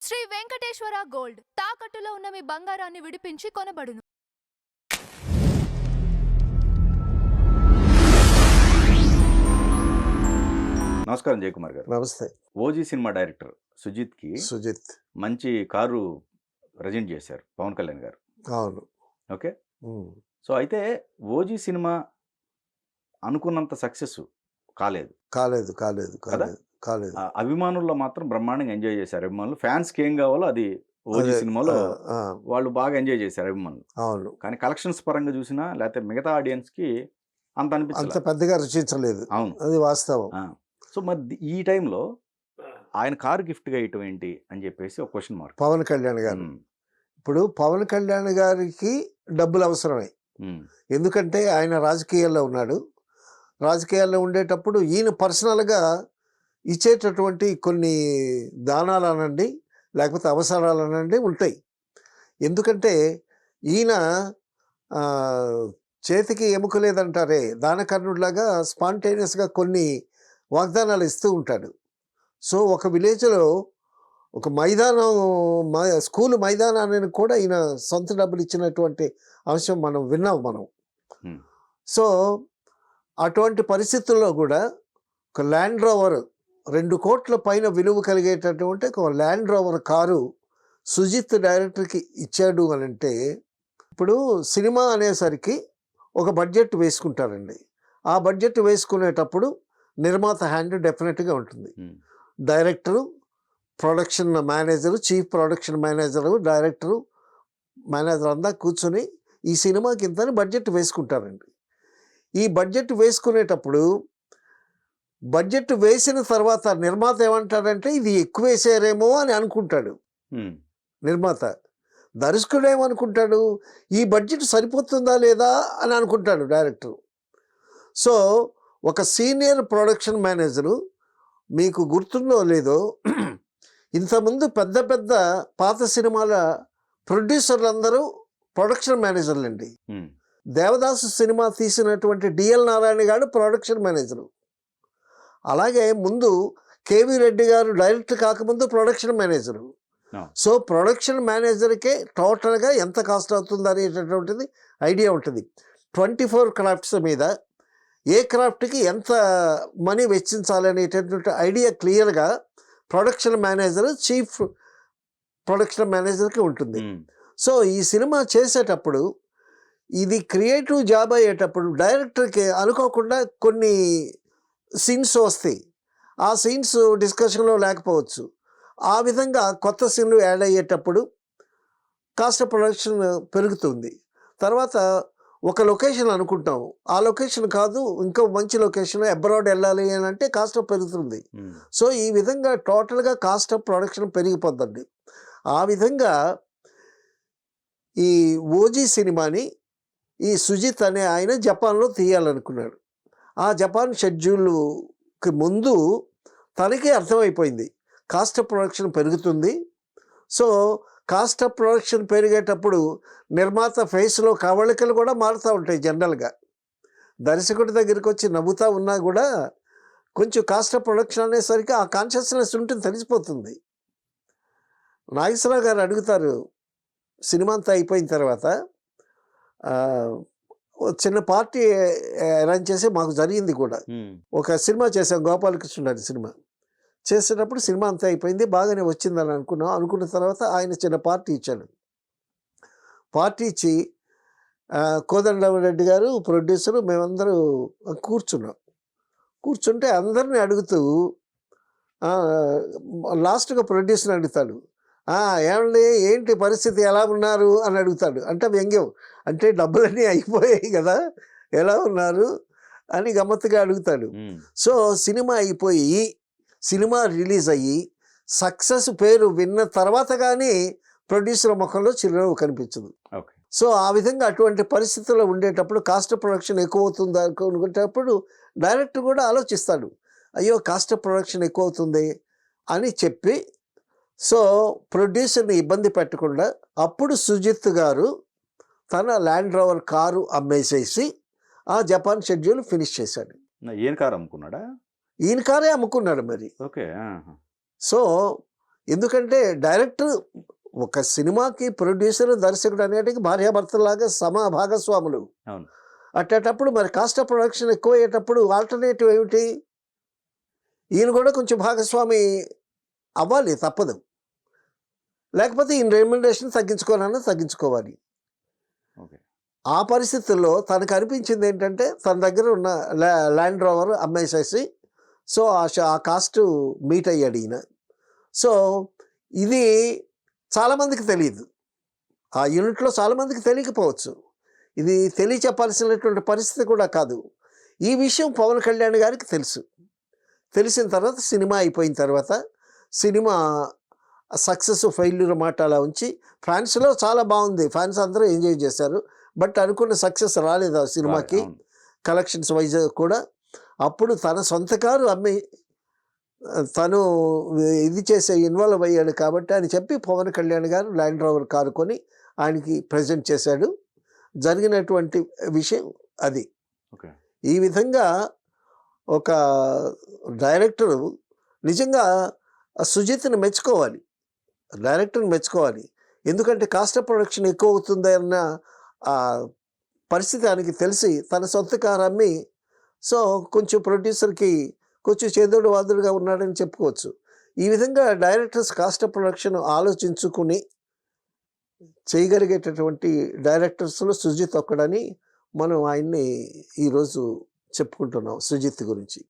Shri Venkateswara gold తాకట్టులో ఉన్న మీ బంగారాన్ని విడిపించి కొనబడును. నమస్కారం జయకుమార్ గారు. నమస్తే. ఓజీ సినిమా డైరెక్టర్ సుజిత్ మంచి కారు ప్రజెంట్ చేశారు పవన్ కళ్యాణ్ గారు. అవును. ఓకే. సో అయితే ఓజీ సినిమా అనుకున్నంత సక్సెస్ కాలేదు. కాలేదు కాలేదు కాలేదు కాలేదు అభిమానుల్లో మాత్రం బ్రహ్మాండంగా ఎంజాయ్ చేశారు. అభిమానులు ఫ్యాన్స్కి ఏం కావాలో అది ఓజీ సినిమాలో వాళ్ళు బాగా ఎంజాయ్ చేశారు అభిమానులు. అవును. కానీ కలెక్షన్స్ పరంగా చూసినా లేకపోతే మిగతా ఆడియన్స్కి అంత అనిపించలేదు, అంత పెద్దగా రుచించలేదు. అవును, అది వాస్తవం. సో మరి ఈ టైంలో ఆయన కారు గిఫ్ట్గా ఇవ్వటం ఏంటి అని చెప్పేసి ఒక క్వశ్చన్ మార్క్. పవన్ కళ్యాణ్ గారు ఇప్పుడు పవన్ కళ్యాణ్ గారికి డబ్బులు అవసరమే. ఎందుకంటే ఆయన రాజకీయాల్లో ఉన్నాడు. రాజకీయాల్లో ఉండేటప్పుడు ఈయన పర్సనల్గా ఇచ్చేటటువంటి కొన్ని దానాలు అనండి లేకపోతే అవసరాలు అనండి ఉంటాయి. ఎందుకంటే ఈయన చేతికి ఎముక లేదంటారే, దానకర్ణుడిలాగా స్పాంటేనియస్గా కొన్ని వాగ్దానాలు ఇస్తూ ఉంటాడు. సో ఒక విలేజ్లో ఒక మైదానం, స్కూల్ మైదానాన్ని కూడా ఈయన సొంత డబ్బులు ఇచ్చినటువంటి అంశం మనం విన్నాం మనం. సో అటువంటి పరిస్థితుల్లో కూడా ఒక ల్యాండ్ రోవర్ 2 కోట్ల పైన విలువ కలిగేటటువంటి ఒక ల్యాండ్ రోవర్ కారు సుజిత్ డైరెక్టర్కి ఇచ్చాడు అని అంటే, ఇప్పుడు సినిమా అనేసరికి ఒక బడ్జెట్ వేసుకుంటారండి. ఆ బడ్జెట్ వేసుకునేటప్పుడు నిర్మాత హ్యాండ్ డెఫినెట్గా ఉంటుంది. Director, production manager, chief production manager, director, manager అంతా కూర్చొని ఈ సినిమాకి ఇంతని బడ్జెట్ వేసుకుంటారండి. ఈ బడ్జెట్ వేసుకునేటప్పుడు బడ్జెట్ వేసిన తర్వాత నిర్మాత ఏమంటాడంటే ఇది ఎక్కువ వేసారేమో అని అనుకుంటాడు నిర్మాత. దర్శకుడు ఏమనుకుంటాడు, ఈ బడ్జెట్ సరిపోతుందా లేదా అని అనుకుంటాడు డైరెక్టర్. సో ఒక సీనియర్ ప్రొడక్షన్ మేనేజరు, మీకు గుర్తుందో లేదో, ఇంతకుముందు పెద్ద పెద్ద పాత సినిమాల ప్రొడ్యూసర్లు అందరూ ప్రొడక్షన్ మేనేజర్లు అండి. దేవదాసు సినిమా తీసినటువంటి డిఎల్ నారాయణ గారు ప్రొడక్షన్ మేనేజరు. అలాగే ముందు కేవీ రెడ్డి గారు డైరెక్టర్ కాకముందు ప్రొడక్షన్ మేనేజరు. సో ప్రొడక్షన్ మేనేజర్కే టోటల్గా ఎంత కాస్ట్ అవుతుంది అనేటటువంటిది ఐడియా ఉంటుంది. 24 క్రాఫ్ట్స్ మీద ఏ క్రాఫ్ట్కి ఎంత మనీ వెచ్చించాలనేటటువంటి ఐడియా క్లియర్గా ప్రొడక్షన్ మేనేజర్, చీఫ్ ప్రొడక్షన్ మేనేజర్కి ఉంటుంది. సో ఈ సినిమా చేసేటప్పుడు ఇది క్రియేటివ్ జాబ్ అయ్యేటప్పుడు డైరెక్టర్కి అనుకోకుండా కొన్ని సీన్స్ వస్తాయి. ఆ సీన్స్ డిస్కషన్లో లేకపోవచ్చు. ఆ విధంగా కొత్త సీన్లు యాడ్ అయ్యేటప్పుడు కాస్ట్ ఆఫ్ ప్రొడక్షన్ పెరుగుతుంది. తర్వాత ఒక లొకేషన్ అనుకుంటాం, ఆ లొకేషన్ కాదు ఇంకో మంచి లొకేషన్ అబ్రాడ్ వెళ్ళాలి అని అంటే కాస్ట్ ఆఫ్ పెరుగుతుంది. సో ఈ విధంగా టోటల్గా కాస్ట్ ఆఫ్ ప్రొడక్షన్ పెరిగిపోద్దండి. ఆ విధంగా ఈ ఓజీ సినిమాని ఈ సుజిత్ అనే ఆయన జపాన్లో తీయాలనుకున్నాడు. ఆ జపాన్ షెడ్యూల్కి ముందు తనకే అర్థమైపోయింది కాస్ట్ ఆఫ్ ప్రొడక్షన్ పెరుగుతుంది. సో కాస్ట్ ఆఫ్ ప్రొడక్షన్ పెరిగేటప్పుడు నిర్మాత ఫేస్లో కవళికలు కూడా మారుతూ ఉంటాయి. జనరల్గా దర్శకుడి దగ్గరికి వచ్చి నవ్వుతూ ఉన్నా కూడా కొంచెం కాస్ట్ ఆఫ్ ప్రొడక్షన్ అనేసరికి ఆ కాన్షియస్నెస్ ఉంటుంది, తెలిసిపోతుంది. నాగేశ్వరరావు గారు అడుగుతారు సినిమా అంతా అయిపోయిన తర్వాత, చిన్న పార్టీ అరేంజ్ చేసి మాకు జరిగింది కూడా. ఒక సినిమా చేసాం, గోపాలకృష్ణ గారి సినిమా చేసేటప్పుడు సినిమా అంతా అయిపోయింది, బాగానే వచ్చిందని అనుకున్నాం. అనుకున్న తర్వాత ఆయన చిన్న పార్టీ ఇచ్చాడు. పార్టీ ఇచ్చి కోదండరామరెడ్డి గారు ప్రొడ్యూసరు మేమందరూ కూర్చున్నాం. కూర్చుంటే అందరినీ అడుగుతూ లాస్ట్గా ప్రొడ్యూసర్ అడుగుతాడు, ఏమండి ఏంటి పరిస్థితి, ఎలా ఉన్నారు అని అడుగుతాడు. అంటే వ్యంగ్యం, అంటే డబ్బులన్నీ అయిపోయాయి కదా, ఎలా ఉన్నారు అని గమ్మత్తుగా అడుగుతాడు. సో సినిమా అయిపోయి సినిమా రిలీజ్ అయ్యి సక్సెస్ పేరు విన్న తర్వాత కానీ ప్రొడ్యూసర్ ముఖంలో చిరునవ్వు కనిపించదు. సో ఆ విధంగా అటువంటి పరిస్థితుల్లో ఉండేటప్పుడు కాస్ట్ ఆఫ్ ప్రొడక్షన్ ఎక్కువ అవుతుంది అనుకునేటప్పుడు డైరెక్టర్ కూడా ఆలోచిస్తాడు, అయ్యో కాస్ట్ ఆఫ్ ప్రొడక్షన్ ఎక్కువ అవుతుంది అని చెప్పి. సో ప్రొడ్యూసర్ని ఇబ్బంది పెట్టకుండా అప్పుడు సుజిత్ గారు తన ల్యాండ్ రోవర్ కారు అమ్మేసేసి ఆ జపాన్ షెడ్యూల్ ఫినిష్ చేశాడు. ఈయన కారు అమ్ముకున్నాడా? ఈయన కారే అమ్ముకున్నాడు మరి. ఓకే. సో ఎందుకంటే డైరెక్టర్ ఒక సినిమాకి ప్రొడ్యూసర్ దర్శకుడు అనేటికి భార్యాభర్తలాగా భాగస్వాములు. అవును. అట్టేటప్పుడు మరి కాస్ట్ ఆఫ్ ప్రొడక్షన్ ఎక్కువ అయ్యేటప్పుడు ఆల్టర్నేటివ్ ఏమిటి? ఈయన కూడా కొంచెం భాగస్వామి అవ్వాలి, తప్పదు. లేకపోతే ఈయన రెమ్యునరేషన్ తగ్గించుకోవాలి. ఓకే. ఆ పరిస్థితుల్లో తనకు అనిపించింది ఏంటంటే తన దగ్గర ఉన్న ల్యాండ్ రోవర్ అమ్మేసేసి సో ఆ కాస్ట్ మీట్ అయ్యాడు ఈయన. సో ఇది చాలామందికి తెలియదు, ఆ యూనిట్లో చాలామందికి తెలియకపోవచ్చు. ఇది తెలియచెప్పాల్సినటువంటి పరిస్థితి కూడా కాదు. ఈ విషయం పవన్ కళ్యాణ్ గారికి తెలుసు. తెలిసిన తర్వాత సినిమా అయిపోయిన తర్వాత సినిమా సక్సెస్ ఫెయిల్యూర్ మాట అలా ఉంచి ఫ్రాన్స్లో చాలా బాగుంది, ఫ్యాన్స్ అందరూ ఎంజాయ్ చేశారు. బట్ అనుకున్న సక్సెస్ రాలేదు ఆ సినిమాకి కలెక్షన్స్ వైజ్ కూడా. అప్పుడు తన సొంత కారు అమ్మి తను ఇది చేసే ఇన్వాల్వ్ అయ్యాడు కాబట్టి అని చెప్పి పవన్ కళ్యాణ్ గారు ల్యాండ్ రోవర్ కారు కొని ఆయనకి ప్రజెంట్ చేశాడు. జరిగినటువంటి విషయం అది. ఓకే. ఈ విధంగా ఒక డైరెక్టరు నిజంగా సుజిత్ని మెచ్చుకోవాలి, డైరెక్టర్ని మెచ్చుకోవాలి. ఎందుకంటే కాస్ట్ ఆఫ్ ప్రొడక్షన్ ఎక్కువ అవుతుంది అన్న పరిస్థితి ఆయనకి తెలిసి తన సొంత కారు అమ్మి సో కొంచెం ప్రొడ్యూసర్కి కొంచెం చేదోడు వాదుడుగా ఉన్నాడని చెప్పుకోవచ్చు. ఈ విధంగా డైరెక్టర్స్ కాస్ట్ ఆఫ్ ప్రొడక్షన్ ఆలోచించుకుని చేయగలిగేటటువంటి డైరెక్టర్స్లో సుజిత్ ఒక్కడని మనం ఆయన్ని ఈరోజు చెప్పుకుంటున్నాం, సుజిత్ గురించి.